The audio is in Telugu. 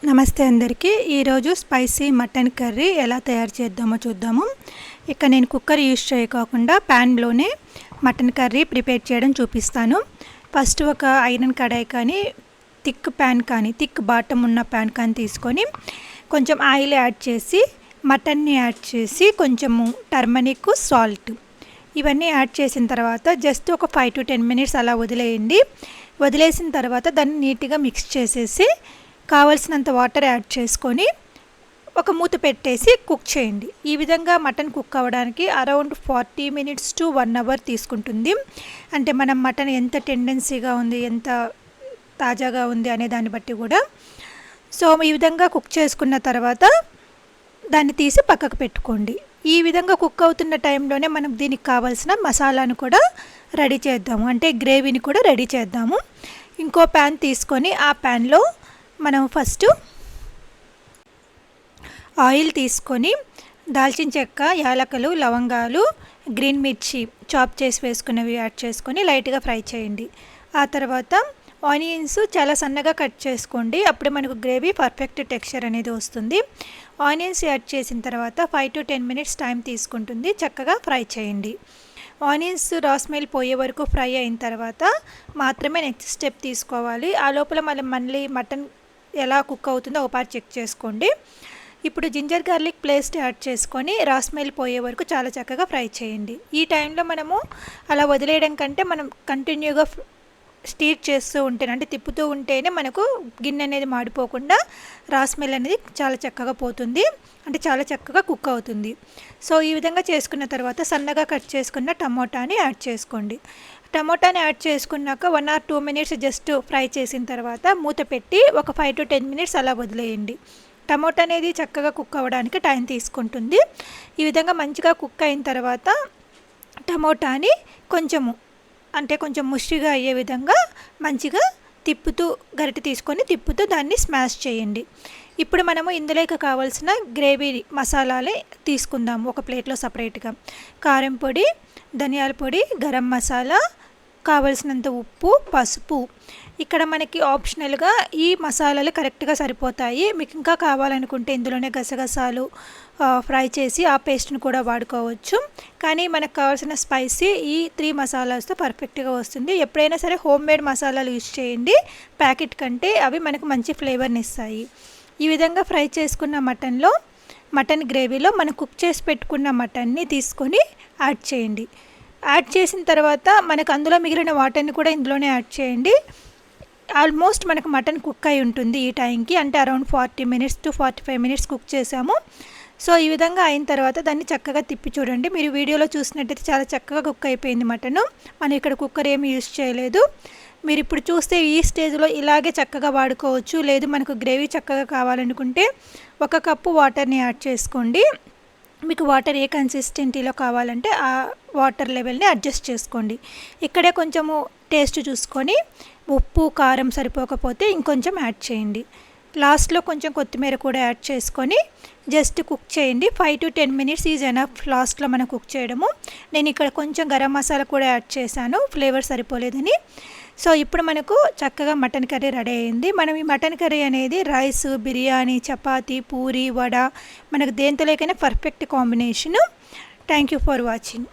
నమస్తే అందరికీ. ఈరోజు స్పైసీ మటన్ కర్రీ ఎలా తయారు చేద్దామో చూద్దాము. ఇక నేను కుక్కర్ యూజ్ చేయకోకుండా ప్యాన్లోనే మటన్ కర్రీ ప్రిపేర్ చేయడం చూపిస్తాను. ఫస్ట్ ఒక ఐరన్ కడాయి కానీ థిక్ బాటమ్ ఉన్న ప్యాన్ కానీ తీసుకొని కొంచెం ఆయిల్ యాడ్ చేసి మటన్ని యాడ్ చేసి కొంచెము టర్మరిక్, సాల్ట్ ఇవన్నీ యాడ్ చేసిన తర్వాత జస్ట్ ఒక 5 to 10 minutes అలా వదిలేయండి. వదిలేసిన తర్వాత దాన్ని నీట్గా మిక్స్ చేసేసి కావలసినంత వాటర్ యాడ్ చేసుకొని ఒక మూత పెట్టేసి కుక్ చేయండి. ఈ విధంగా మటన్ కుక్ అవ్వడానికి అరౌండ్ 40 minutes to 1 hour తీసుకుంటుంది. అంటే మనం మటన్ ఎంత టెండెన్సీగా ఉంది, ఎంత తాజాగా ఉంది అనే దాన్ని బట్టి కూడా. సో ఈ విధంగా కుక్ చేసుకున్న తర్వాత దాన్ని తీసి పక్కకు పెట్టుకోండి. ఈ విధంగా కుక్ అవుతున్న టైంలోనే మనం దీనికి కావాల్సిన మసాలాను కూడా రెడీ చేద్దాము, అంటే గ్రేవీని కూడా రెడీ చేద్దాము. ఇంకో ప్యాన్ తీసుకొని ఆ ప్యాన్లో మనం ఫస్ట్ ఆయిల్ తీసుకొని దాల్చిన చెక్క, యాలకులు, లవంగాలు, గ్రీన్ మిర్చి చాప్ చేసి వేసుకున్నవి యాడ్ చేసుకొని లైట్గా ఫ్రై చేయండి. ఆ తర్వాత ఆనియన్స్ చాలా సన్నగా కట్ చేసుకోండి, అప్పుడు మనకు గ్రేవీ పర్ఫెక్ట్ టెక్స్చర్ అనేది వస్తుంది. ఆనియన్స్ యాడ్ చేసిన తర్వాత 5 to 10 minutes టైం తీసుకుంటుంది, చక్కగా ఫ్రై చేయండి. ఆనియన్స్ రా స్మెల్ పోయే వరకు ఫ్రై అయిన తర్వాత మాత్రమే నెక్స్ట్ స్టెప్ తీసుకోవాలి. ఆ లోపల మళ్ళీ మటన్ ఎలా కుక్ అవుతుందో ఒకసారి చెక్ చేసుకోండి. ఇప్పుడు జింజర్ గార్లిక్ పేస్ట్ యాడ్ చేసుకొని రా స్మెల్ పోయే వరకు చాలా చక్కగా ఫ్రై చేయండి. ఈ టైంలో మనము అలా వదిలేయడం కంటే మనం కంటిన్యూగా స్టీర్ చేస్తూ ఉంటేనే, అంటే తిప్పుతూ ఉంటేనే మనకు గిన్నె అనేది మాడిపోకుండా రా స్మెల్ అనేది చాలా చక్కగా పోతుంది, అంటే చాలా చక్కగా కుక్ అవుతుంది. సో ఈ విధంగా చేసుకున్న తర్వాత సన్నగా కట్ చేసుకున్న టమోటాని యాడ్ చేసుకోండి. టమోటాని యాడ్ చేసుకున్నాక 1 or 2 minutes జస్ట్ ఫ్రై చేసిన తర్వాత మూత పెట్టి ఒక 5 to 10 minutes అలా వదిలేయండి. టమోటా అనేది చక్కగా కుక్ అవ్వడానికి టైం తీసుకుంటుంది. ఈ విధంగా మంచిగా కుక్ అయిన తర్వాత టమోటాని కొంచెం ముష్టిగా అయ్యే విధంగా మంచిగా గరిటె తీసుకొని తిప్పుతూ దాన్ని స్మాష్ చేయండి. ఇప్పుడు మనము ఇందులోకి కావాల్సిన గ్రేవీ మసాలాలే తీసుకుందాము ఒక ప్లేట్లో సపరేట్గా. కారం పొడి, ధనియాల పొడి, గరం మసాలా, కావలసినంత ఉప్పు, పసుపు. ఇక్కడ మనకి ఆప్షనల్గా ఈ మసాలాలు కరెక్ట్గా సరిపోతాయి. మీకు ఇంకా కావాలనుకుంటే ఇందులోనే గసగసాలు ఫ్రై చేసి ఆ పేస్ట్ని కూడా వాడుకోవచ్చు. కానీ మనకు కావాల్సిన స్పైసీ ఈ 3 మసాలాస్తో పర్ఫెక్ట్గా వస్తుంది. ఎప్పుడైనా సరే హోమ్ మేడ్ మసాలాలు యూజ్ చేయండి ప్యాకెట్ కంటే, అవి మనకు మంచి ఫ్లేవర్ని ఇస్తాయి. ఈ విధంగా ఫ్రై చేసుకున్న మటన్ గ్రేవీలో మనం కుక్ చేసి పెట్టుకున్న మటన్ని తీసుకొని యాడ్ చేయండి. యాడ్ చేసిన తర్వాత మనకు అందులో మిగిలిన వాటర్ని కూడా ఇందులోనే యాడ్ చేయండి. ఆల్మోస్ట్ మనకు మటన్ కుక్ అయి ఉంటుంది ఈ టైంకి, అంటే around 40 minutes to 45 minutes cook చేసాము. సో ఈ విధంగా అయిన తర్వాత దాన్ని చక్కగా తిప్పి చూడండి. మీరు వీడియోలో చూసినట్టయితే చాలా చక్కగా కుక్ అయిపోయింది మటను. మనం ఇక్కడ కుక్కర్ ఏమి యూజ్ చేయలేదు. మీరు ఇప్పుడు చూస్తే ఈ స్టేజ్లో ఇలాగే చక్కగా వాడుకోవచ్చు. లేదు మనకు గ్రేవీ చక్కగా కావాలనుకుంటే 1 cup వాటర్ని యాడ్ చేసుకోండి. మీకు వాటర్ ఏ కన్సిస్టెన్సీలో కావాలంటే ఆ వాటర్ లెవెల్ని అడ్జస్ట్ చేసుకోండి. ఇక్కడే కొంచెము టేస్ట్ చూసుకొని ఉప్పు, కారం సరిపోకపోతే ఇంకొంచెం యాడ్ చేయండి. లాస్ట్లో కొంచెం కొత్తిమీర కూడా యాడ్ చేసుకొని జస్ట్ కుక్ చేయండి. 5 to 10 minutes ఈజ్ ఎనఫ్ లాస్ట్లో మనం కుక్ చేయడము. నేను ఇక్కడ కొంచెం గరం మసాలా కూడా యాడ్ చేశాను, ఫ్లేవర్ సరిపోలేదని. సో ఇప్పుడు మనకు చక్కగా మటన్ కర్రీ రెడీ అయింది. మనం ఈ మటన్ కర్రీ అనేది రైస్, బిర్యానీ, చపాతీ, పూరి, వడ మనకు దేంతో లేకైనా perfect combination. Thank you for watching.